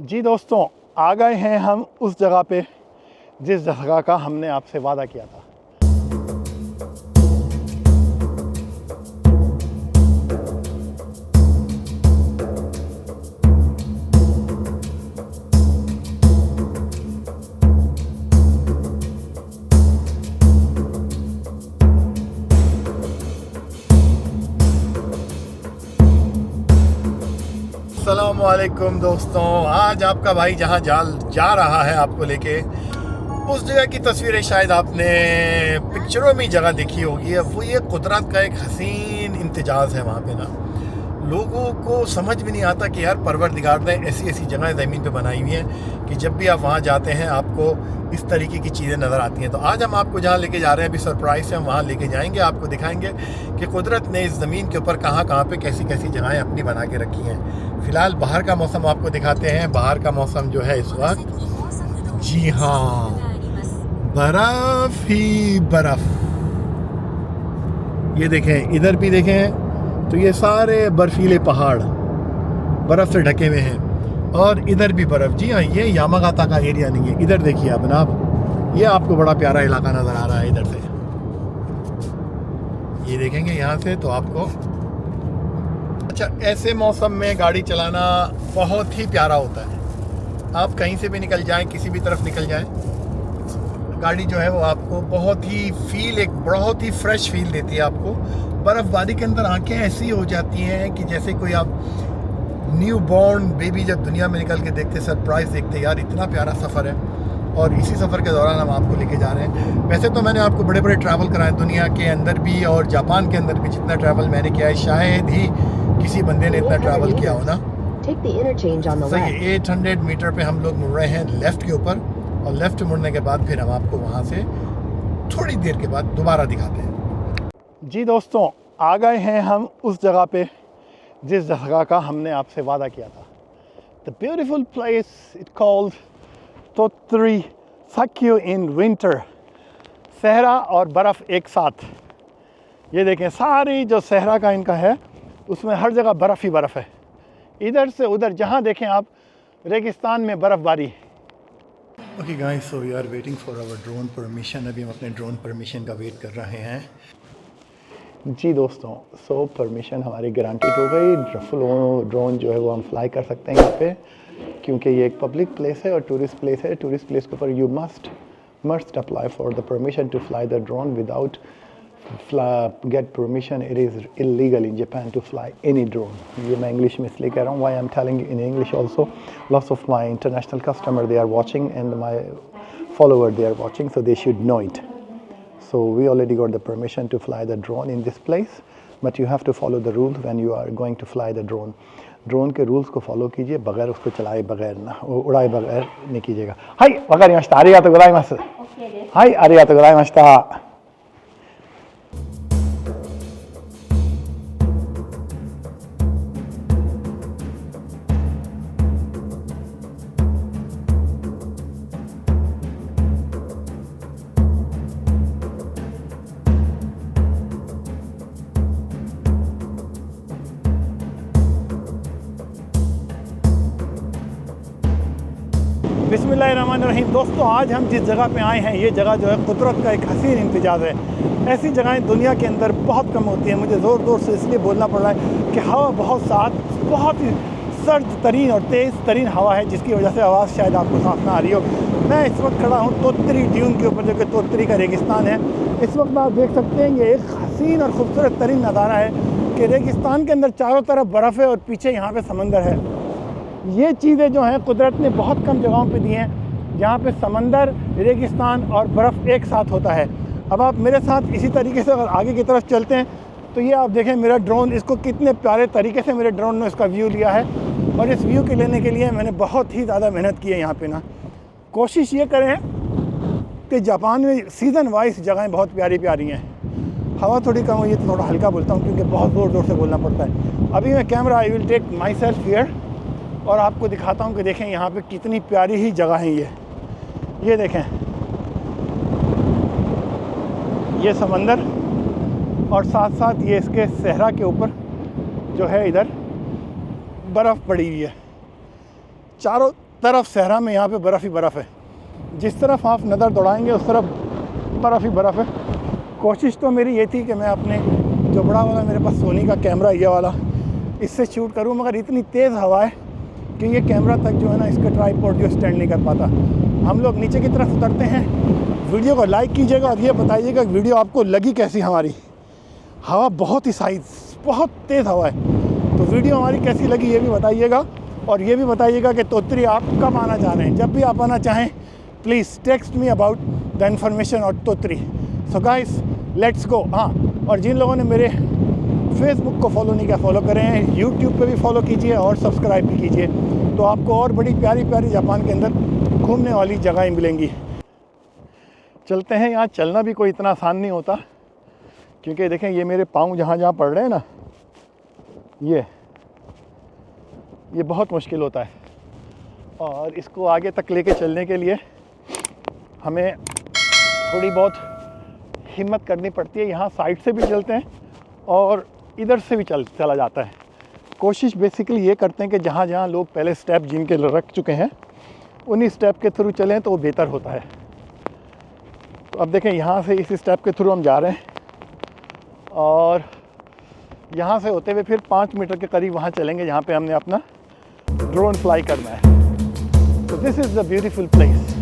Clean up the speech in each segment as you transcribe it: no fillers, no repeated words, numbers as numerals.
जी दोस्तों, आ गए हैं हम उस जगह पे जिस जगह का हमने आपसे वादा किया था। अस्सलामुअलैकुम दोस्तों, आज आपका भाई जहाँ जा रहा है आपको लेके उस जगह की तस्वीरें शायद आपने पिक्चरों में जगह देखी होगी। अब वो ये कुदरत का एक हसीन इम्तिजाज़ है। वहाँ पे ना लोगों को समझ में नहीं आता कि यार परवरदिगार ने ऐसी ऐसी जगह ज़मीन पे बनाई हुई हैं कि जब भी आप वहाँ जाते हैं आपको इस तरीके की चीज़ें नज़र आती हैं। तो आज हम आपको जहाँ लेके जा रहे हैं, अभी सरप्राइज़ से हम वहाँ लेके जाएंगे, आपको दिखाएंगे कि कुदरत ने इस ज़मीन के ऊपर कहाँ कहाँ पे कैसी कैसी जगहें अपनी बना के रखी हैं। फ़िलहाल बाहर का मौसम आपको दिखाते हैं। बाहर का मौसम जो है इस वक्त, जी हाँ, बर्फ़ ही बर्फ़। ये देखें, इधर भी देखें तो ये सारे बर्फीले पहाड़ बर्फ़ से ढके हुए हैं और इधर भी बर्फ़। जी हाँ, ये यामागाता का एरिया नहीं है। इधर देखिए आप जनाब, ये आपको बड़ा प्यारा इलाका नज़र आ रहा है। इधर से ये देखेंगे यहाँ से तो आपको, अच्छा, ऐसे मौसम में गाड़ी चलाना बहुत ही प्यारा होता है। आप कहीं से भी निकल जाएं, किसी भी तरफ निकल जाएं, गाड़ी जो है वो आपको बहुत ही फ्रेश फील देती है। आपको बर्फ़बारी के अंदर आंखें ऐसी हो जाती हैं कि जैसे कोई आप न्यू बॉर्न बेबी जब दुनिया में निकल के देखते, सरप्राइज़ देखते, यार इतना प्यारा सफ़र है। और इसी सफ़र के दौरान हम आपको लेके जा रहे हैं। वैसे तो मैंने आपको बड़े बड़े ट्रैवल कराए दुनिया के अंदर भी और जापान के अंदर भी। जितना ट्रैवल मैंने किया है शायद ही किसी बंदे ने इतना ट्रैवल किया हो ना। सही 800 मीटर पे हम लोग मुड़ रहे हैं लेफ़्ट के ऊपर, और लेफ़्ट मुड़ने के बाद फिर हम आपको वहाँ से थोड़ी देर के बाद दोबारा दिखाते हैं। जी दोस्तों, आ गए हैं हम उस जगह पे जिस जगह का हमने आपसे वादा किया था। The beautiful place it called Tottori Sakyu in winter. सहरा और बर्फ़ एक साथ। ये देखें, सारी जो सहरा का इनका है उसमें हर जगह बर्फ़ ही बर्फ़ है। इधर से उधर जहाँ देखें आप, रेगिस्तान में बर्फ़बारी। Okay guys, so we are waiting for our drone permission. अभी हम अपने ड्रोन परमिशन का वेट कर रहे हैं। जी दोस्तों, सो परमिशन हमारी गारंटीड हो गई। फुल ड्रोन जो है वो हम फ्लाई कर सकते हैं यहाँ पे, क्योंकि ये एक पब्लिक प्लेस है और टूरिस्ट प्लेस है। टूरिस्ट प्लेस के ऊपर you must apply for the permission to fly the drone. Without get permission, it is illegal in Japan to fly any drone. ये मैं इंग्लिश में इसलिए कह रहा हूँ, why I'm telling you in English also. Lots of my international customer they are watching and my follower they are watching, so they should know it. So we already got the permission to fly the drone in this place, but you have to follow the rules when you are going to fly the drone. Drone के rules को follow कीजिए, बगैर उसको चलाए बगैर ना उड़ाए बगैर नहीं कीजिएगा। हाय वकारिमाशिता, आरिगातो गोजाइमासु। हाय आरिगातो गोजाइमाशिता। बिस्मिल्लाहिर्रहमानिर्रहीम। दोस्तों, आज हम जिस जगह पे आए हैं, ये जगह जो है कुदरत का एक हसीन इम्तिजाज़ है। ऐसी जगहें दुनिया के अंदर बहुत कम होती हैं। मुझे ज़ोर ज़ोर से इसलिए बोलना पड़ रहा है कि हवा बहुत ही सर्द तरीन और तेज़ तरीन हवा है, जिसकी वजह से आवाज़ शायद आपको साफ ना आ रही हो। मैं इस वक्त खड़ा हूँ तोत्तरी ड्यून के ऊपर, जो कि तोत्तरी का रेगिस्तान है। इस वक्त आप देख सकते हैं ये एक हसीन और ख़ूबसूरत तरीन नज़ारा है कि रेगिस्तान के अंदर चारों तरफ बर्फ़ है और पीछे यहाँ पर समंदर है। ये चीज़ें जो हैं कुदरत ने बहुत कम जगहों पे दी हैं, जहाँ पे समंदर, रेगिस्तान और बर्फ़ एक साथ होता है। अब आप मेरे साथ इसी तरीके से अगर आगे की तरफ चलते हैं तो ये आप देखें मेरा ड्रोन, इसको कितने प्यारे तरीके से मेरे ड्रोन ने इसका व्यू लिया है। और इस व्यू के लेने के लिए मैंने बहुत ही ज़्यादा मेहनत की है। यहाँ पे ना कोशिश ये करें कि जापान में सीज़न वाइज जगहें बहुत प्यारी प्यारी हैं। हवा थोड़ी कम हुई है तो थोड़ा हल्का बोलता हूँ, क्योंकि बहुत ज़ोर ज़ोर से बोलना पड़ता है। अभी मैं camera I will take myself here और आपको दिखाता हूँ कि देखें यहाँ पे कितनी प्यारी ही जगह है। ये देखें, ये समंदर और साथ साथ ये इसके सहरा के ऊपर जो है इधर बर्फ़ पड़ी हुई है। चारों तरफ सहरा में यहाँ पे बर्फ़ ही बर्फ़ है। जिस तरफ आप नज़र दौड़ाएंगे उस तरफ बर्फ़ ही बर्फ़ है। कोशिश तो मेरी ये थी कि मैं अपने जो बड़ा वाला मेरे पास सोनी का कैमरा ये वाला, इससे शूट करूँ, मगर इतनी तेज़ हवा है कि ये कैमरा तक जो है ना, इसका ट्राइपॉड जो स्टैंड नहीं कर पाता। हम लोग नीचे की तरफ उतरते हैं। वीडियो को लाइक कीजिएगा और ये बताइएगा कि वीडियो आपको लगी कैसी हमारी। हवा बहुत ही बहुत तेज़ हवा है, तो वीडियो हमारी कैसी लगी ये भी बताइएगा। और ये भी बताइएगा कि तोतरी आप कब आना चाह रहे हैं। जब भी आप आना चाहें please text me about the information of Tottori. So guys let's go. हाँ, और जिन लोगों ने मेरे फेसबुक को फॉलो नहीं किया फॉलो करें, यूट्यूब पे भी फॉलो कीजिए और सब्सक्राइब भी कीजिए, तो आपको और बड़ी प्यारी प्यारी जापान के अंदर घूमने वाली जगहें मिलेंगी। चलते हैं। यहाँ चलना भी कोई इतना आसान नहीं होता, क्योंकि देखें ये मेरे पाँव जहाँ जहाँ पड़ रहे हैं ना, ये बहुत मुश्किल होता है। और इसको आगे तक लेके चलने के लिए हमें थोड़ी बहुत हिम्मत करनी पड़ती है। यहाँ साइड से भी चलते हैं और इधर से भी चला जाता है। कोशिश बेसिकली ये करते हैं कि जहाँ जहाँ लोग पहले स्टेप जिनके रख चुके हैं उन्हीं स्टेप के थ्रू चलें तो वो बेहतर होता है। तो अब देखें यहाँ से इस स्टेप के थ्रू हम जा रहे हैं और यहाँ से होते हुए फिर 5 मीटर के करीब वहाँ चलेंगे जहाँ पे हमने अपना ड्रोन फ्लाई करना है। तो this is the beautiful place.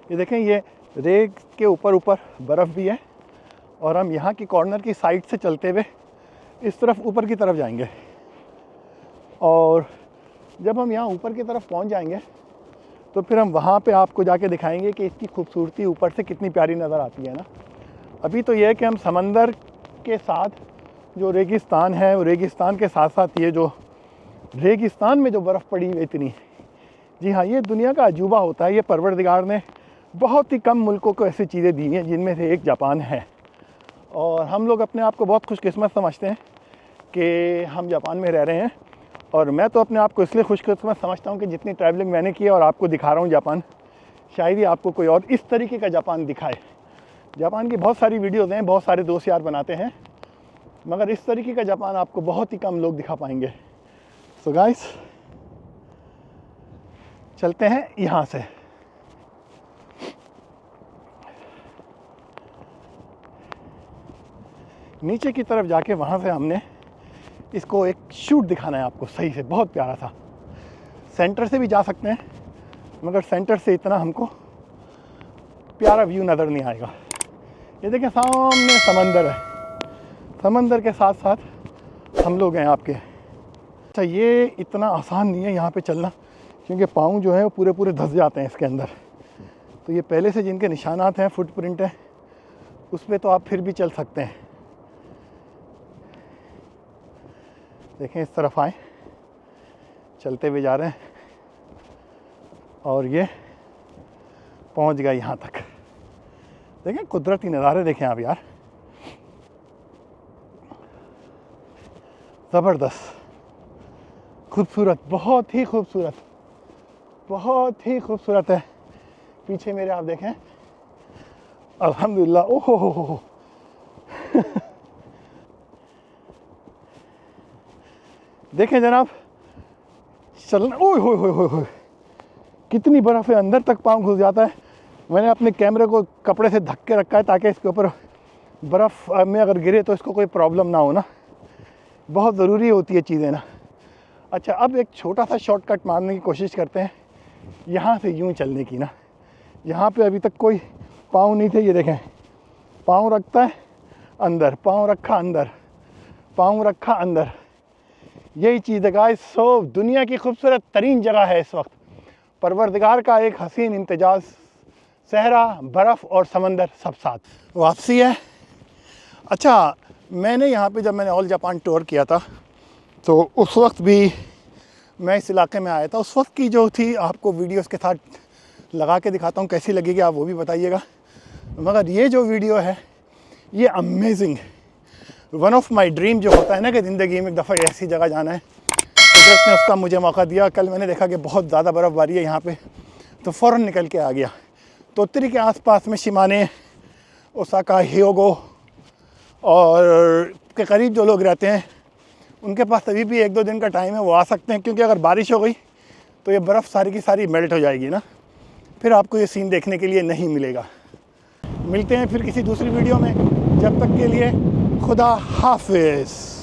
ये देखें, ये रेग के ऊपर बर्फ़ भी है और हम यहाँ की कॉर्नर की साइड से चलते हुए इस तरफ ऊपर की तरफ जाएंगे। और जब हम यहाँ ऊपर की तरफ पहुँच जाएंगे तो फिर हम वहाँ पे आपको जाके दिखाएंगे कि इसकी खूबसूरती ऊपर से कितनी प्यारी नज़र आती है ना। अभी तो ये है कि हम समंदर के साथ जो रेगिस्तान है, वो रेगिस्तान के साथ साथ ये जो रेगिस्तान में जो बर्फ़ पड़ी हुई इतनी, जी हाँ, ये दुनिया का अजूबा होता है। ये परवरदिगार ने बहुत ही कम मुल्कों को ऐसी चीज़ें दी हैं जिनमें से एक जापान है। और हम लोग अपने आप को बहुत खुशकिस्मत समझते हैं कि हम जापान में रह रहे हैं। और मैं तो अपने आप को इसलिए खुशकिस्मत समझता हूँ कि जितनी ट्रैवलिंग मैंने की है और आपको दिखा रहा हूँ जापान, शायद ही आपको कोई और इस तरीके का जापान दिखाए। जापान की बहुत सारी वीडियोज़ हैं, बहुत सारे दोस्त यार बनाते हैं, मगर इस तरीके का जापान आपको बहुत ही कम लोग दिखा पाएंगे। सो गाइस चलते हैं यहाँ से। नीचे की तरफ जाके वहाँ से हमने इसको एक शूट दिखाना है आपको सही से, बहुत प्यारा सा। सेंटर से भी जा सकते हैं, मगर सेंटर से इतना हमको प्यारा व्यू नज़र नहीं आएगा। ये देखें, सामने समंदर है, समंदर के साथ साथ हम लोग हैं आपके। अच्छा, ये इतना आसान नहीं है यहाँ पे चलना, क्योंकि पाँव जो है वो पूरे पूरे धंस जाते हैं इसके अंदर। तो ये पहले से जिनके निशानात हैं, फुटप्रिंट है, उस पर तो आप फिर भी चल सकते हैं। देखें, इस तरफ आए, चलते हुए जा रहे हैं। और ये पहुंच गया यहाँ तक। देखें कुदरती नज़ारे देखें आप यार, ज़बरदस्त, खूबसूरत, बहुत ही खूबसूरत, बहुत ही खूबसूरत है। पीछे मेरे आप देखें, अल्हम्दुलिल्लाह। ओहो हो देखें जनाब, चलना, ओह हो, कितनी बर्फ़ है, अंदर तक पाँव घुस जाता है। मैंने अपने कैमरे को कपड़े से ढक के रखा है ताकि इसके ऊपर बर्फ़ में अगर गिरे तो इसको कोई प्रॉब्लम ना हो ना, बहुत ज़रूरी होती है चीज़ें ना। अच्छा, अब एक छोटा सा शॉर्टकट मारने की कोशिश करते हैं, यहाँ से यूँ चलने की ना। यहाँ पे अभी तक कोई पाँव नहीं थे, ये देखें, पाँव रखता है अंदर, पाँव रखा अंदर, पाँव रखा अंदर, यही चीज़ है गाइस। सो दुनिया की खूबसूरत तरीन जगह है इस वक्त, परवरदिगार का एक हसीन इम्तिजाज, सहरा, बर्फ़ और समंदर सब साथ। वापसी है। अच्छा, मैंने यहाँ पे जब मैंने ऑल जापान टूर किया था तो उस वक्त भी मैं इस इलाके में आया था। उस वक्त की जो थी आपको वीडियोस के साथ लगा के दिखाता हूँ, कैसी लगेगी आप वो भी बताइएगा। मगर ये जो वीडियो है ये amazing, one of my dream जो होता है ना कि ज़िंदगी में एक दफ़ा ऐसी जगह जाना है, कुदरत ने उसका मुझे मौका दिया। कल मैंने देखा कि बहुत ज़्यादा बर्फ़बारी है यहाँ पे, तो फ़ौरन निकल के आ गया। तोत्तरी के आसपास में शिमाने, ओसाका, हियोगो और के करीब जो लोग रहते हैं उनके पास अभी भी 1-2 दिन का टाइम है, वो आ सकते हैं, क्योंकि अगर बारिश हो गई तो ये बर्फ़ सारी की सारी मेल्ट हो जाएगी ना, फिर आपको ये सीन देखने के लिए नहीं मिलेगा। मिलते हैं फिर किसी दूसरी वीडियो में, जब तक के लिए खुदा हाफिज़।